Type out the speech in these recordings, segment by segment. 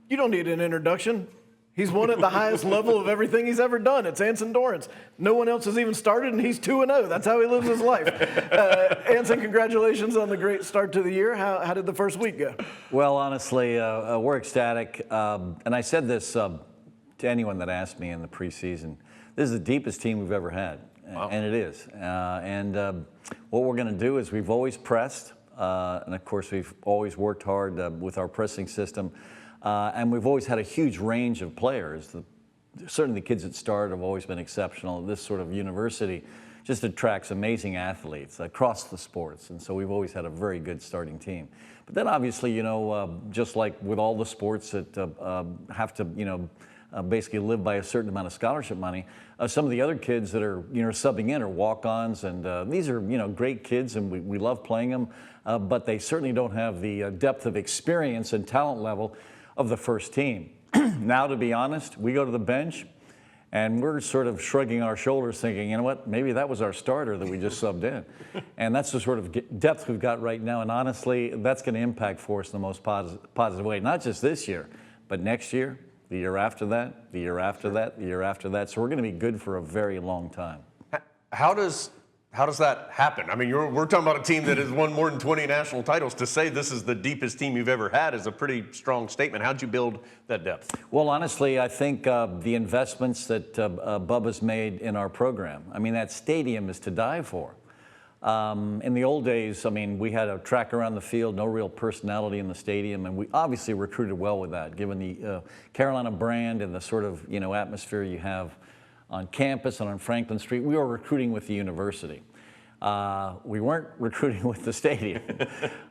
You don't need an introduction. He's won at the highest level of everything he's ever done. It's Anson Dorrance. No one else has even started, and he's 2-0. That's how he lives his life. Anson, congratulations on the great start to the year. How did the first week go? Well, honestly, we're ecstatic. And I said this to anyone that asked me in the preseason. This is the deepest team we've ever had, wow. And it is. What we're going to do is we've always pressed, and of course we've always worked hard with our pressing system. And we've always had a huge range of players. Certainly the kids that start have always been exceptional. This sort of university just attracts amazing athletes across the sports. And so we've always had a very good starting team. But then obviously, you know, just like with all the sports that have to, you know, basically live by a certain amount of scholarship money, some of the other kids that are, you know, subbing in are walk-ons. And these are, you know, great kids, and we love playing them. But they certainly don't have the depth of experience and talent level of the first team. Now, to be honest, we go to the bench and we're sort of shrugging our shoulders thinking, you know what, maybe that was our starter that we just subbed in. And that's the sort of depth we've got right now. And honestly, that's going to impact for us in the most positive way, not just this year, but next year, the year after that, the year after that, the year after that. So we're going to be good for a very long time. How does that happen? I mean, we're talking about a team that has won more than 20 national titles. To say this is the deepest team you've ever had is a pretty strong statement. How'd you build that depth? Well, honestly, I think the investments that Bubba's made in our program, I mean, that stadium is to die for. In the old days, I mean, we had a track around the field, no real personality in the stadium, and we obviously recruited well with that, given the Carolina brand and the sort of, you know, atmosphere you have on campus and on Franklin Street. We were recruiting with the university. We weren't recruiting with the stadium.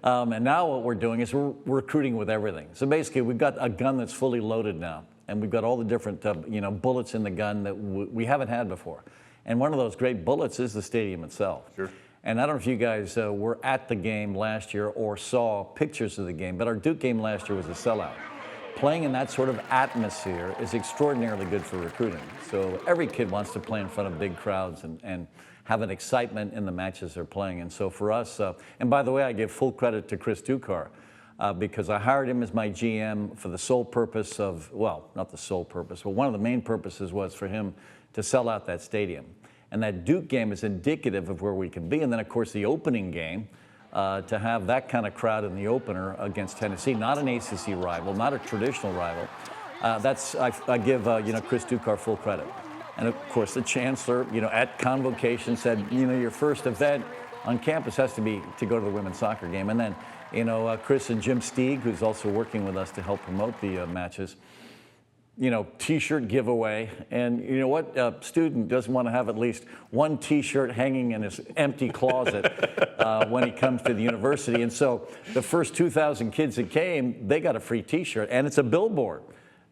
And now what we're doing is we're recruiting with everything. So basically, we've got a gun that's fully loaded now, and we've got all the different you know, bullets in the gun that we haven't had before. And one of those great bullets is the stadium itself. Sure. And I don't know if you guys were at the game last year or saw pictures of the game, but our Duke game last year was a sellout. Playing in that sort of atmosphere is extraordinarily good for recruiting. So every kid wants to play in front of big crowds and have an excitement in the matches they're playing. And so for us, and by the way, I give full credit to 𝗜H𝘁𝗶𝗿𝗄 because I hired him as my GM for the sole purpose of, well, not the sole purpose, but one of the main purposes was for him to sell out that stadium. And that Duke game is indicative of where we can be. And then, of course, the opening game, to have that kind of crowd in the opener against Tennessee, not an ACC rival, not a traditional rival, I give you know, 𝗜H𝘁𝗁𝗃 full credit. And of course, the chancellor, you know, at convocation said, you know, your first event on campus has to be to go to the women's soccer game. And then, you know, Chris and Jim Steig, who's also working with us to help promote the matches, you know, T-shirt giveaway. And you know what student doesn't want to have at least one T-shirt hanging in his empty closet when he comes to the university? And so the first 2,000 kids that came, they got a free T-shirt, and it's a billboard.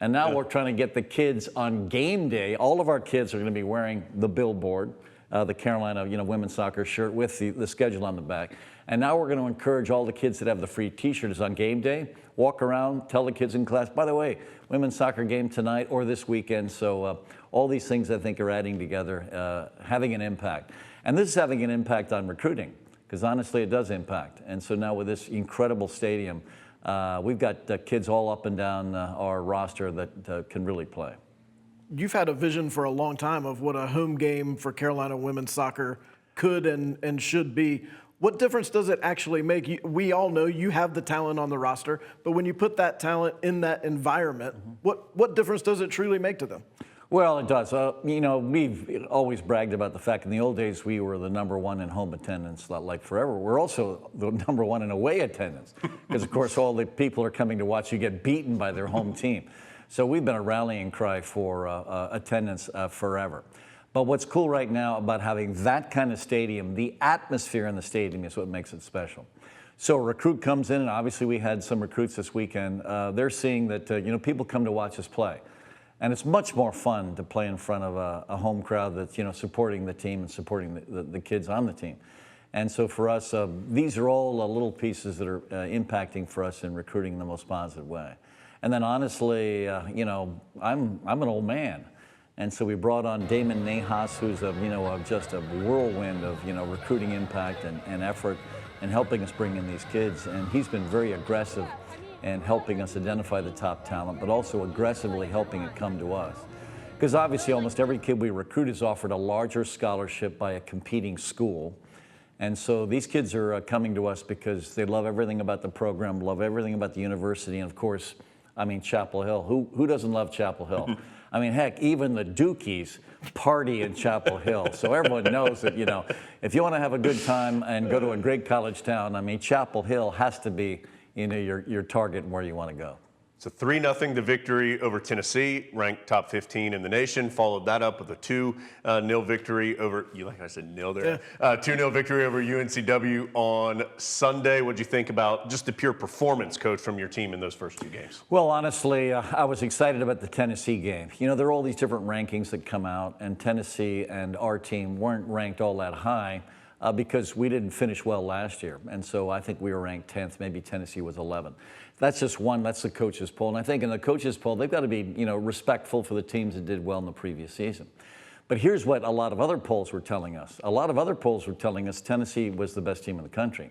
And now we're trying to get the kids on game day. All of our kids are going to be wearing the billboard, the Carolina, you know, women's soccer shirt with the schedule on the back. And now we're going to encourage all the kids that have the free T-shirts on game day, walk around, tell the kids in class, by the way, women's soccer game tonight or this weekend. So all these things I think are adding together, having an impact. And this is having an impact on recruiting, because honestly it does impact. And so now with this incredible stadium, we've got kids all up and down our roster that can really play. You've had a vision for a long time of what a home game for Carolina women's soccer could and should be. What difference does it actually make? We all know you have the talent on the roster, but when you put that talent in that environment, what difference does it truly make to them? Well, it does. You know, we've always bragged about the fact in the old days we were the #1 in home attendance, like forever. We're also the #1 in away attendance because, of course, all the people are coming to watch you get beaten by their home team. So we've been a rallying cry for attendance forever. But what's cool right now about having that kind of stadium, the atmosphere in the stadium is what makes it special. So a recruit comes in, and obviously we had some recruits this weekend. They're seeing that, you know, people come to watch us play. And it's much more fun to play in front of a home crowd that's, you know, supporting the team and supporting the kids on the team. And so for us, these are all little pieces that are impacting for us in recruiting in the most positive way. And then honestly, you know, I'm an old man. And so we brought on Damon Nahas, who's you know, just a whirlwind of, you know, recruiting impact and effort and helping us bring in these kids. And he's been very aggressive and helping us identify the top talent, but also aggressively helping it come to us. Because obviously almost every kid we recruit is offered a larger scholarship by a competing school. And so these kids are coming to us because they love everything about the program, love everything about the university, and of course, I mean, Chapel Hill. Who doesn't love Chapel Hill? I mean, heck, even the Dukies party in Chapel Hill. So everyone knows that, you know, if you want to have a good time and go to a great college town, I mean, Chapel Hill has to be, you know, your target and where you want to go. It's a 3-0 victory over Tennessee, ranked top 15 in the nation. Followed that up with a 2-0 victory over, you like I said nil there, 2-0 victory over UNCW on Sunday. What'd you think about just the pure performance, Coach, from your team in those first 2 games? Well, honestly, I was excited about the Tennessee game. You know, there are all these different rankings that come out, and Tennessee and our team weren't ranked all that high because we didn't finish well last year. And so I think we were ranked 10th, maybe Tennessee was 11th. That's just one, that's the coaches' poll. And I think in the coaches' poll, they've got to be, you know, respectful for the teams that did well in the previous season. But here's what a lot of other polls were telling us. A lot of other polls were telling us Tennessee was the best team in the country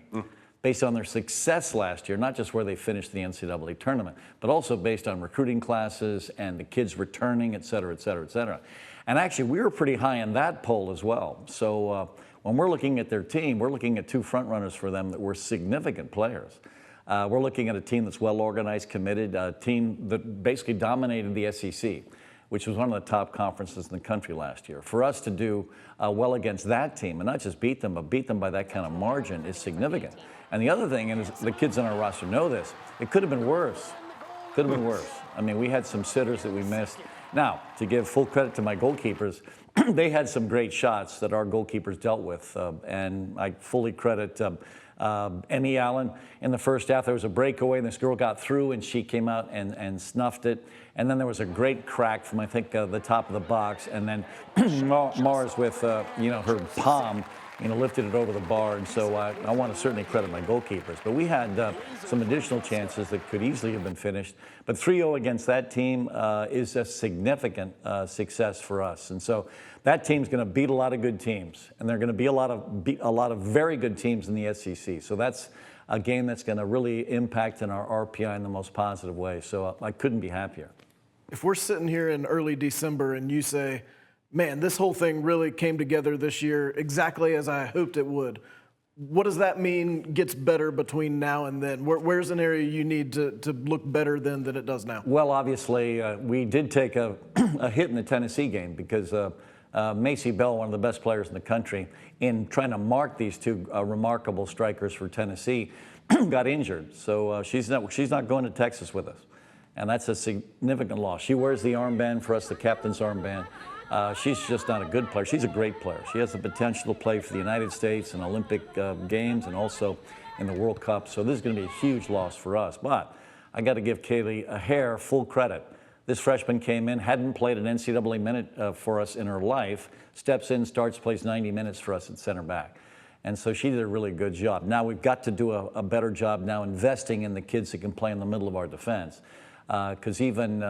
based on their success last year, not just where they finished the NCAA tournament, but also based on recruiting classes and the kids returning, et cetera, et cetera, et cetera. And actually, we were pretty high in that poll as well. So when we're looking at their team, we're looking at 2 front runners for them that were significant players. We're looking at a team that's well organized, committed, a team that basically dominated the SEC, which was one of the top conferences in the country last year. For us to do well against that team, and not just beat them, but beat them by that kind of margin is significant. And the other thing, and the kids on our roster know this, it could have been worse. Could have been worse. I mean, we had some sitters that we missed. Now, to give full credit to my goalkeepers, they had some great shots that our goalkeepers dealt with, and I fully credit Emmy Allen. In the first half, there was a breakaway, and this girl got through, and she came out and snuffed it. And then there was a great crack from, I think, the top of the box, and then Mars with, you know, her palm, you know, lifted it over the bar. And so I want to certainly credit my goalkeepers. But we had some additional chances that could easily have been finished. But 3-0 against that team is a significant success for us. And so that team's going to beat a lot of good teams, and they're going to be a lot of very good teams in the SEC. So that's a game that's going to really impact in our RPI in the most positive way. So I couldn't be happier. If we're sitting here in early December and you say, man, this whole thing really came together this year exactly as I hoped it would, what does that mean gets better between now and then? Where's an area you need to look better than it does now? Well, obviously, we did take a hit in the Tennessee game because 𝗖𝗿𝗍𝗶𝗍𝗿, one of the best players in the country, in trying to mark these 2 remarkable strikers for Tennessee, got injured. So she's not going to Texas with us. And that's a significant loss. She wears the armband for us, the captain's armband. She's just not a good player. She's a great player. She has the potential to play for the United States in Olympic Games and also in the World Cup. So this is going to be a huge loss for us. But I got to give 𝗖𝗿𝗍𝗶𝗍𝗍 full credit. This freshman came in, hadn't played an NCAA minute for us in her life, steps in, starts, plays 90 minutes for us at center back. And so she did a really good job. Now we've got to do a better job now investing in the kids that can play in the middle of our defense. Because even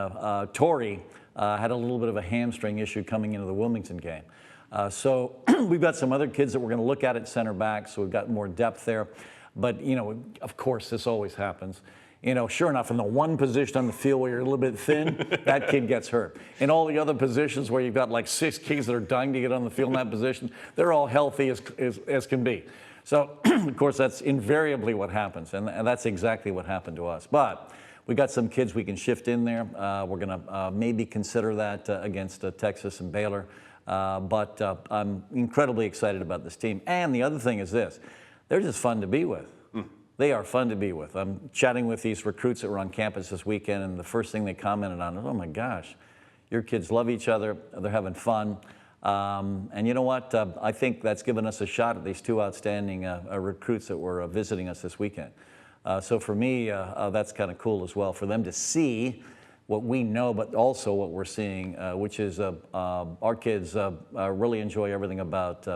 Tori had a little bit of a hamstring issue coming into the Wilmington game. So we've got some other kids that we're going to look at center back, so we've got more depth there. But, you know, of course, this always happens. You know, sure enough, in the one position on the field where you're a little bit thin, that kid gets hurt. In all the other positions where you've got like 6 kids that are dying to get on the field in that position, they're all healthy as can be. So, of course, that's invariably what happens, and that's exactly what happened to us. But we got some kids we can shift in there. We're going to maybe consider that against Texas and Baylor. But I'm incredibly excited about this team. And the other thing is this, they're just fun to be with. They are fun to be with. I'm chatting with these recruits that were on campus this weekend, and the first thing they commented on is, oh my gosh, your kids love each other, they're having fun. And you know what? I think that's given us a shot at these 2 outstanding recruits that were visiting us this weekend. So for me, that's kind of cool as well, for them to see what we know, but also what we're seeing, which is our kids really enjoy everything about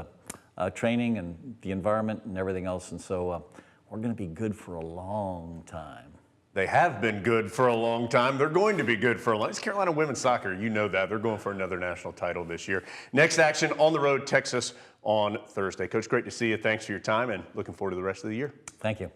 training and the environment and everything else. And so we're going to be good for a long time. They have been good for a long time. They're going to be good for a long time. It's Carolina women's soccer. You know that. They're going for another national title this year. Next action on the road, Texas on Thursday. Coach, great to see you. Thanks for your time, and looking forward to the rest of the year. Thank you.